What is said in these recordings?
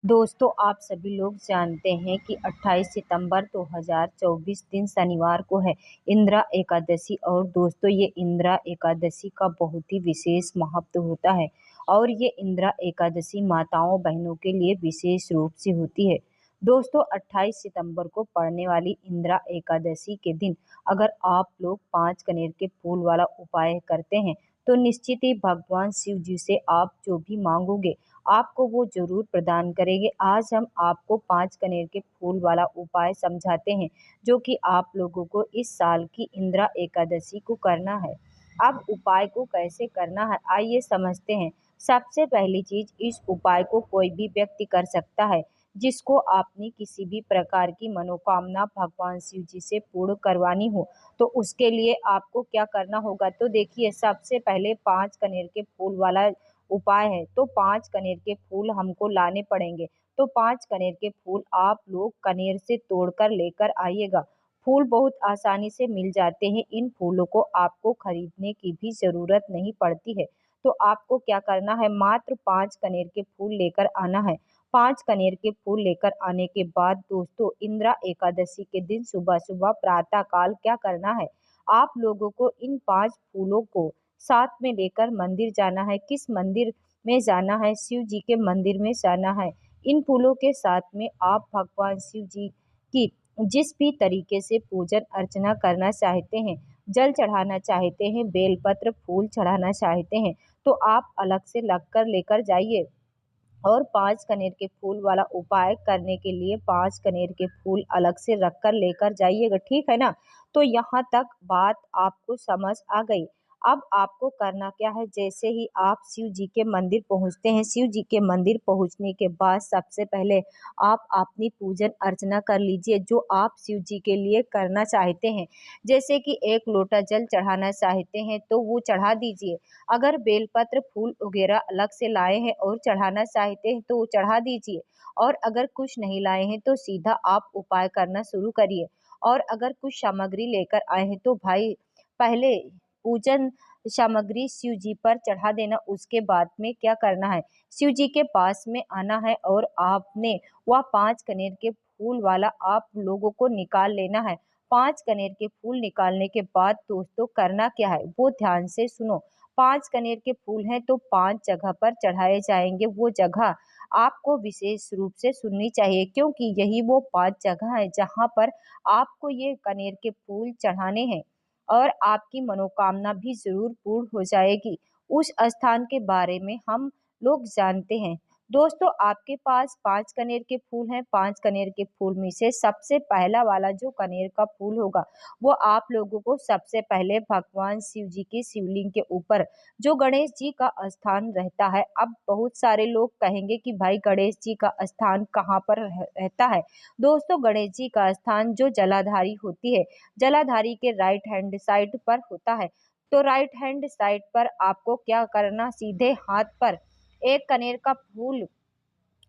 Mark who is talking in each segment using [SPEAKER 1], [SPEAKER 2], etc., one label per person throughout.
[SPEAKER 1] दोस्तों, आप सभी लोग जानते हैं कि 28 सितंबर 2024 दिन शनिवार को है इंदिरा एकादशी। और दोस्तों, ये इंदिरा एकादशी का बहुत ही विशेष महत्व होता है। और ये इंदिरा एकादशी माताओं बहनों के लिए विशेष रूप से होती है। दोस्तों, 28 सितंबर को पड़ने वाली इंदिरा एकादशी के दिन अगर आप लोग 5 कनेर के फूल वाला उपाय करते हैं तो निश्चित ही भगवान शिव जी से आप जो भी मांगोगे आपको वो ज़रूर प्रदान करेंगे। आज हम आपको 5 कनेर के फूल वाला उपाय समझाते हैं, जो कि आप लोगों को इस साल की इंदिरा एकादशी को करना है। अब उपाय को कैसे करना है, आइए समझते हैं। सबसे पहली चीज़, इस उपाय को कोई भी व्यक्ति कर सकता है, जिसको अपनी किसी भी प्रकार की मनोकामना भगवान शिव जी से पूर्ण करवानी हो। तो उसके लिए आपको क्या करना होगा, तो देखिए, सबसे पहले 5 कनेर के फूल वाला उपाय है। तो 5 कनेर के फूल हमको लाने पड़ेंगे। तो 5 कनेर के फूल आप लोग कनेर से तोड़कर लेकर आइएगा। फूल बहुत आसानी से मिल जाते हैं। इन फूलों को आपको खरीदने की भी ज़रूरत नहीं पड़ती है। तो आपको क्या करना है, मात्र 5 कनेर के फूल लेकर आना है। 5 कनेर के फूल लेकर आने के बाद दोस्तों, इंदिरा एकादशी के दिन सुबह-सुबह प्रातः काल क्या करना है, आप लोगों को इन 5 फूलों को साथ में लेकर मंदिर जाना है। किस मंदिर में जाना है, शिव जी के मंदिर में जाना है। इन फूलों के साथ में आप भगवान शिव जी की जिस भी तरीके से पूजन अर्चना करना चाहते हैं, जल चढ़ाना चाहते हैं, बेलपत्र फूल चढ़ाना चाहते हैं, तो आप अलग से लगकर लेकर जाइए। और 5 कनेर के फूल वाला उपाय करने के लिए 5 कनेर के फूल अलग से रख कर लेकर जाइएगा, ठीक है ना? तो यहाँ तक बात आपको समझ आ गई। अब आपको करना क्या है, जैसे ही आप शिव जी के मंदिर पहुँचते हैं, शिव जी के मंदिर पहुँचने के बाद सबसे पहले आप अपनी पूजन अर्चना कर लीजिए, जो आप शिव जी के लिए करना चाहते हैं। जैसे कि 1 लोटा जल चढ़ाना चाहते हैं, तो वो चढ़ा दीजिए। अगर बेलपत्र फूल वगैरह अलग से लाए हैं और चढ़ाना चाहते हैं तो वो चढ़ा दीजिए। और अगर कुछ नहीं लाए हैं तो सीधा आप उपाय करना शुरू करिए। और अगर कुछ सामग्री लेकर आए हैं तो भाई पहले पूजन सामग्री शिव जी पर चढ़ा देना। उसके बाद में क्या करना है, शिव जी के पास में आना है और आपने वह 5 कनेर के फूल वाला आप लोगों को निकाल लेना है। 5 कनेर के फूल निकालने के बाद दोस्तों करना क्या है, वो ध्यान से सुनो। 5 कनेर के फूल हैं तो 5 जगह पर चढ़ाए जाएँगे। वो जगह आपको विशेष रूप से सुननी चाहिए, क्योंकि यही वो 5 जगह है जहाँ पर आपको ये कनेर के फूल चढ़ाने हैं और आपकी मनोकामना भी ज़रूर पूर्ण हो जाएगी। उस स्थान के बारे में हम लोग जानते हैं। दोस्तों, आपके पास 5 कनेर के फूल हैं। 5 कनेर के फूल में से सबसे पहला वाला जो कनेर का फूल होगा, वो आप लोगों को सबसे पहले भगवान शिव जी की शिवलिंग के ऊपर, जो गणेश जी का स्थान रहता है। अब बहुत सारे लोग कहेंगे कि भाई गणेश जी का स्थान कहाँ पर रहता है। दोस्तों, गणेश जी का स्थान जो जलाधारी होती है, जलाधारी के राइट हैंड साइड पर होता है। तो राइट हैंड साइड पर आपको क्या करना, सीधे हाथ पर एक कनेर का फूल,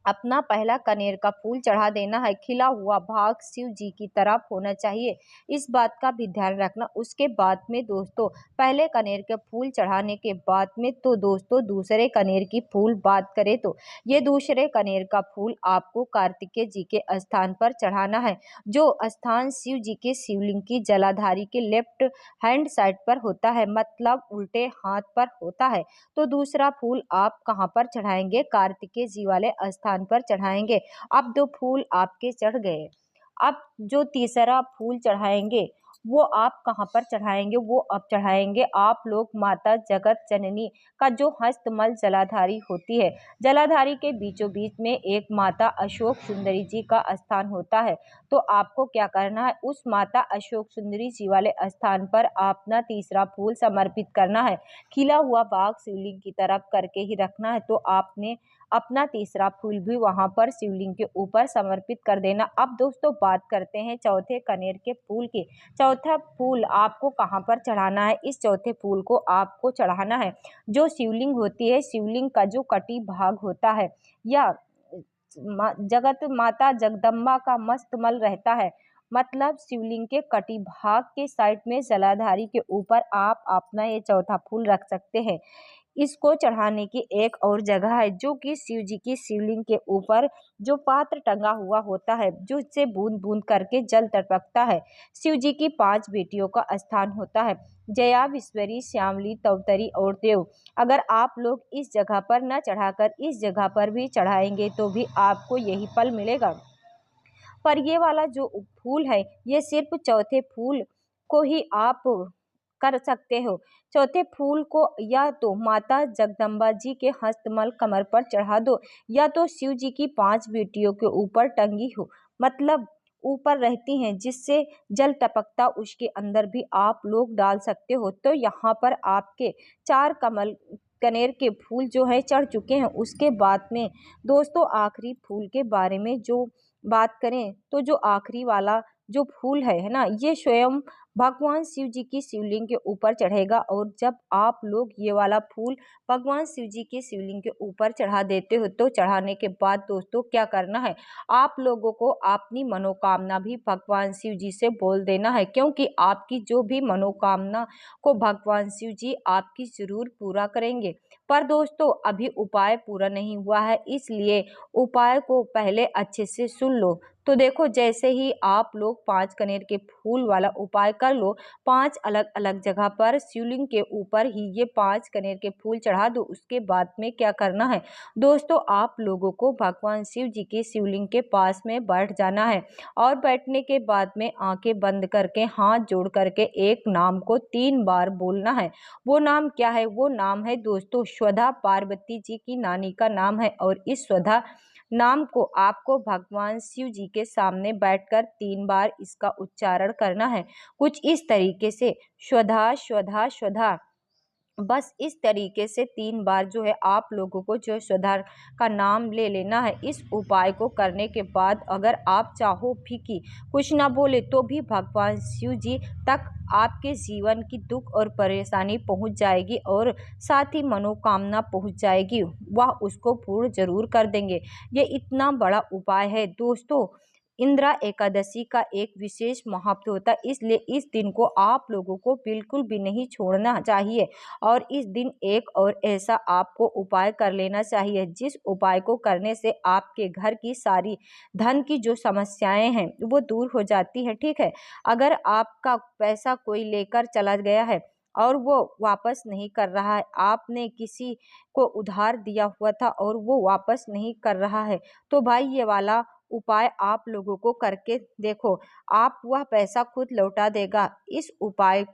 [SPEAKER 1] अपना पहला कनेर का फूल चढ़ा देना है। खिला हुआ भाग शिव जी की तरफ होना चाहिए, इस बात का भी ध्यान रखना। उसके बाद में दोस्तों, पहले कनेर के फूल चढ़ाने के बाद में तो दोस्तों दूसरे कनेर की फूल बात करें तो ये दूसरे कनेर का फूल आपको कार्तिकेय जी के स्थान पर चढ़ाना है, जो स्थान शिव जी के शिवलिंग की जलाधारी के लेफ्ट हैंड साइड पर होता है, मतलब उल्टे हाथ पर होता है। तो दूसरा फूल आप कहाँ पर चढ़ाएंगे, कार्तिकेय जी वाले स्थान पर चढ़ाएंगे। अब 2 फूल आपके चढ़ गए। अब जो तीसरा फूल चढ़ाएंगे वो आप कहाँ पर चढ़ाएंगे, वो अब चढ़ाएंगे आप लोग माता जगत जननी का जो हस्तमल जलाधारी होती है। जलाधारी के बीचों बीच में एक माता अशोक सुंदरी जी का स्थान होता है। तो आपको क्या करना है, उस माता अशोक सुंदरी जी वाले स्थान पर अपना तीसरा फूल समर्पित करना है। खिला हुआ बाग शिवलिंग की तरफ करके ही रखना है। तो आपने अपना तीसरा फूल भी वहां पर शिवलिंग के ऊपर समर्पित कर देना। अब दोस्तों बात करते हैं चौथे कनेर के फूल की। चौथा फूल आपको कहाँ पर चढ़ाना है, इस चौथे फूल को आपको चढ़ाना है जो शिवलिंग होती है, शिवलिंग का जो कटी भाग होता है या जगत माता जगदम्बा का मस्तमल रहता है, मतलब शिवलिंग के कटी भाग के साइड में जलाधारी के ऊपर आप अपना ये चौथा फूल रख सकते हैं। इसको चढ़ाने की एक और जगह है जो कि शिव जी की शिवलिंग के ऊपर जो पात्र टंगा हुआ होता है, जो इससे बूंद बूंद करके जल टपकता है। शिव जी की 5 बेटियों का स्थान होता है, जया, विश्वरी, श्यामली, तवतरी और देव। अगर आप लोग इस जगह पर न चढ़ाकर इस जगह पर भी चढ़ाएंगे तो भी आपको यही फल मिलेगा। पर ये वाला जो फूल है, ये सिर्फ चौथे फूल को ही आप कर सकते हो। चौथे फूल को या तो माता जगदम्बा जी के हस्तमल कमर पर चढ़ा दो, या तो शिव जी की 5 बेटियों के ऊपर टंगी हो, मतलब ऊपर रहती हैं, जिससे जल टपकता उसके अंदर भी आप लोग डाल सकते हो। तो यहाँ पर आपके 4 कमल कनेर के फूल जो है चढ़ चुके हैं। उसके बाद में दोस्तों आखिरी फूल के बारे में जो बात करें, तो जो आखिरी वाला जो फूल है ना, ये स्वयं भगवान शिव जी की शिवलिंग के ऊपर चढ़ेगा। और जब आप लोग ये वाला फूल भगवान शिव जी की शिवलिंग के ऊपर चढ़ा देते हो, तो चढ़ाने के बाद दोस्तों क्या करना है, आप लोगों को अपनी मनोकामना भी भगवान शिव जी से बोल देना है, क्योंकि आपकी जो भी मनोकामना को भगवान शिव जी आपकी जरूर पूरा करेंगे। पर दोस्तों अभी उपाय पूरा नहीं हुआ है, इसलिए उपाय को पहले अच्छे से सुन लो। तो देखो, जैसे ही आप लोग 5 कनेर के फूल वाला उपाय कर लो, 5 अलग अलग जगह पर शिवलिंग के ऊपर ही ये 5 कनेर के फूल चढ़ा दो। उसके बाद में क्या करना है दोस्तों, आप लोगों को भगवान शिव जी की शिवलिंग के पास में बैठ जाना है, और बैठने के बाद में आंखें बंद करके हाथ जोड़ करके एक नाम को 3 बार बोलना है। वो नाम क्या है? वो नाम है दोस्तों स्वधा, पार्वती जी की नानी का नाम है। और इस स्वधा नाम को आपको भगवान शिव जी के सामने बैठकर 3 बार इसका उच्चारण करना है, कुछ इस तरीके से, स्वधा स्वधा स्वधा। बस इस तरीके से 3 बार जो है आप लोगों को जो स्वधा का नाम ले लेना है। इस उपाय को करने के बाद अगर आप चाहो भी कि कुछ ना बोले, तो भी भगवान शिव जी तक आपके जीवन की दुख और परेशानी पहुंच जाएगी, और साथ ही मनोकामना पहुंच जाएगी, वह उसको पूर्ण जरूर कर देंगे। ये इतना बड़ा उपाय है दोस्तों। इंदिरा एकादशी का एक विशेष महत्व होता है, इसलिए इस दिन को आप लोगों को बिल्कुल भी नहीं छोड़ना चाहिए। और इस दिन एक और ऐसा आपको उपाय कर लेना चाहिए, जिस उपाय को करने से आपके घर की सारी धन की जो समस्याएं हैं वो दूर हो जाती है। ठीक है, अगर आपका पैसा कोई लेकर चला गया है और वो वापस नहीं कर रहा है, आपने किसी को उधार दिया हुआ था और वो वापस नहीं कर रहा है, तो भाई ये वाला उपाय आप लोगों को करके देखो, आप वह पैसा खुद लौटा देगा। इस उपाय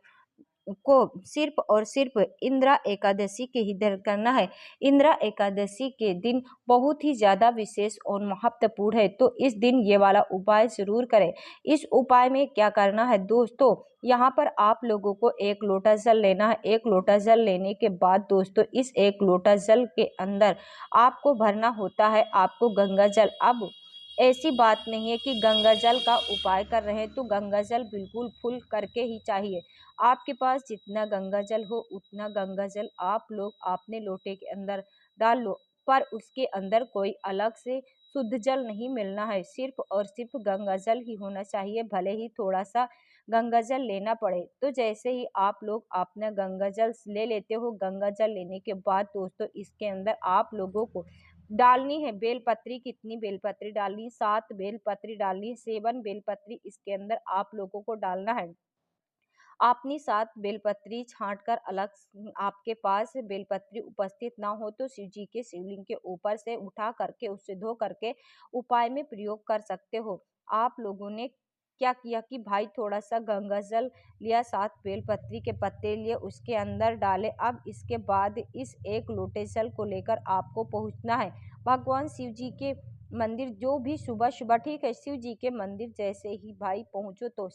[SPEAKER 1] को सिर्फ और सिर्फ इंदिरा एकादशी के ही दिन करना है। इंदिरा एकादशी के दिन बहुत ही ज्यादा विशेष और महत्वपूर्ण है, तो इस दिन ये वाला उपाय जरूर करें। इस उपाय में क्या करना है दोस्तों, यहाँ पर आप लोगों को 1 लोटा जल लेना है। 1 लोटा जल लेने के बाद दोस्तों, इस 1 लोटा जल के अंदर आपको भरना होता है आपको गंगा जल। अब ऐसी बात नहीं है कि गंगा जल का उपाय कर रहे हैं तो गंगा जल बिल्कुल फुल करके ही चाहिए। आपके पास जितना गंगा जल हो उतना गंगा जल आप लोग अपने लोटे के अंदर डाल लो, पर उसके अंदर कोई अलग से शुद्ध जल नहीं मिलना है, सिर्फ और सिर्फ गंगा जल ही होना चाहिए, भले ही थोड़ा सा गंगा जल लेना पड़े। तो जैसे ही आप लोग अपना गंगा जल ले लेते हो, गंगा जल लेने के बाद दोस्तों इसके अंदर आप लोगों को डालनी है बेलपत्री। कितनी बेलपत्री डालनी? 7 बेलपत्री डालनी, 7 बेलपत्री इसके अंदर आप लोगों को डालना है। अपनी 7 बेलपत्री छांट कर अलग आपके पास बेलपत्री उपस्थित ना हो तो शिव जी के शिवलिंग के ऊपर से उठा करके उससे धो करके उपाय में प्रयोग कर सकते हो। आप लोगों ने क्या किया कि भाई थोड़ा सा गंगा जल लिया, 7 बेलपत्री के पत्ते लिए, उसके अंदर डाले। अब इसके बाद इस 1 लोटे जल को लेकर आपको पहुंचना है भगवान शिव जी के मंदिर, जो भी सुबह सुबह, ठीक है, शिव जी के मंदिर जैसे ही भाई पहुंचो, तो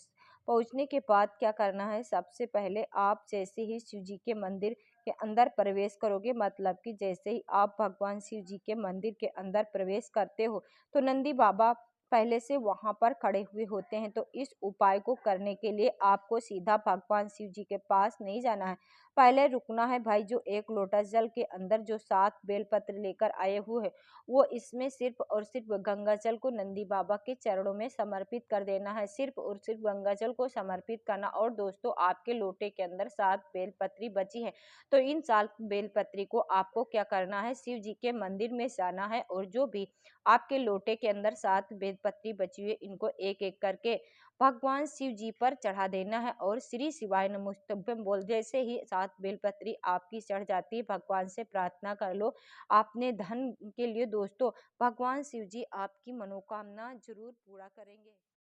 [SPEAKER 1] पहुंचने के बाद क्या करना है, सबसे पहले आप जैसे ही शिव जी के मंदिर के अंदर प्रवेश करोगे, मतलब कि जैसे ही आप भगवान शिव जी के मंदिर के अंदर प्रवेश करते हो, तो नंदी बाबा पहले से वहां पर खड़े हुए होते हैं। तो इस उपाय को करने के लिए आपको सीधा भगवान शिव जी के पास नहीं जाना है। पहले रुकना है भाई, जो एक लोटा जल के अंदर जो 7 बेलपत्र लेकर आए हुए हैं, वो इसमें सिर्फ़ और सिर्फ़ गंगाजल को नंदी बाबा के चरणों में समर्पित कर देना है। सिर्फ़ और सिर्फ़ गंगाजल को समर्पित करना। और दोस्तों, आपके लोटे के अंदर 7 बेलपत्री बची है, तो इन 7 बेलपत्री को आपको क्या करना है, शिव जी के मंदिर में जाना है और जो भी आपके लोटे के अंदर 7 बेलपत्री बची हुई है, इनको एक-एक करके भगवान शिव जी पर चढ़ा देना है और श्री शिवाय नमस्तुभ्यं बोल, जैसे ही 7 बेलपत्री आपकी चढ़ जाती है, भगवान से प्रार्थना कर लो आपने धन के लिए दोस्तों, भगवान शिव जी आपकी मनोकामना ज़रूर पूरा करेंगे।